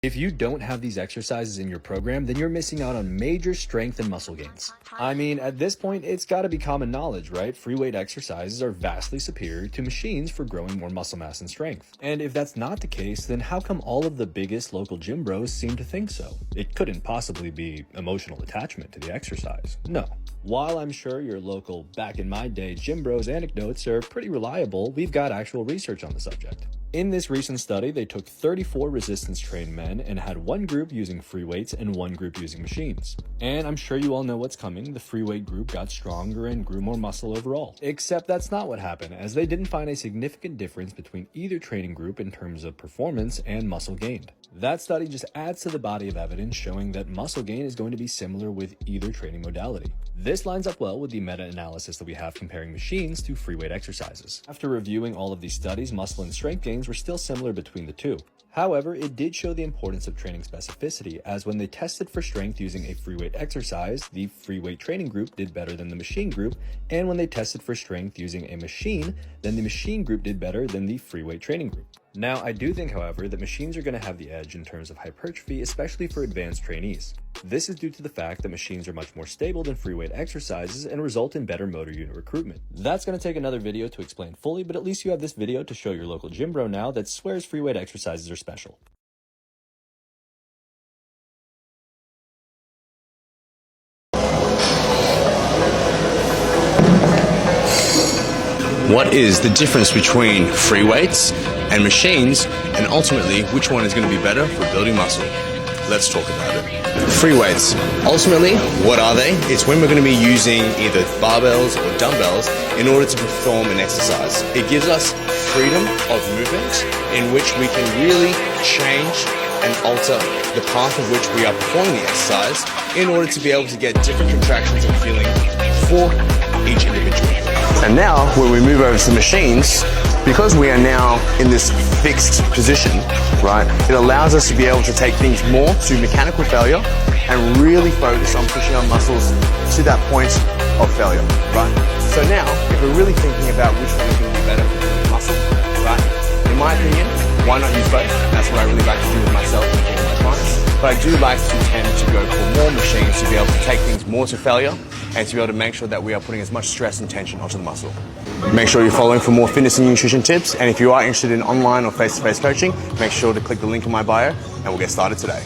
If you don't have these exercises in your program, then you're missing out on major strength and muscle gains. I mean, at this point, it's got to be common knowledge, right? Free weight exercises are vastly superior to machines for growing more muscle mass and strength. And if that's not the case, then how come all of the biggest local gym bros seem to think so? It couldn't possibly be emotional attachment to the exercise. No. While I'm sure your local back in my day gym bros anecdotes are pretty reliable, we've got actual research on the subject. In this recent study, they took 34 resistance-trained men and had one group using free weights and one group using machines. And I'm sure you all know what's coming. The free weight group got stronger and grew more muscle overall. Except that's not what happened, as they didn't find a significant difference between either training group in terms of performance and muscle gained. That study just adds to the body of evidence showing that muscle gain is going to be similar with either training modality. This lines up well with the meta-analysis that we have comparing machines to free weight exercises. After reviewing all of these studies, muscle and strength gains were still similar between the two. However, it did show the importance of training specificity, as when they tested for strength using a free weight exercise, the free weight training group did better than the machine group, and when they tested for strength using a machine, then the machine group did better than the free weight training group. Now, I do think, however, that machines are going to have the edge in terms of hypertrophy, especially for advanced trainees. This is due to the fact that machines are much more stable than free weight exercises and result in better motor unit recruitment. That's going to take another video to explain fully, but at least you have this video to show your local gym bro now that swears free weight exercises are special. What is the difference between free weights and machines, and ultimately which one is going to be better for building muscle? Let's talk about it. Free weights. Ultimately, what are they? It's when we're going to be using either barbells or dumbbells in order to perform an exercise. It gives us freedom of movement in which we can really change and alter the path of which we are performing the exercise in order to be able to get different contractions and feeling for each individual. And now, when we move over to machines, because we are now in this fixed position, right, it allows us to be able to take things more to mechanical failure and really focus on pushing our muscles to that point of failure, right? So now, if we're really thinking about which one is going to be better for muscle, right, in my opinion, why not use both? That's what I really like to do with myself and with my clients. But I do like to tend to go for more machines to be able to take things more to failure and to be able to make sure that we are putting as much stress and tension onto the muscle. Make sure you're following for more fitness and nutrition tips, and if you are interested in online or face-to-face coaching, make sure to click the link in my bio and we'll get started today.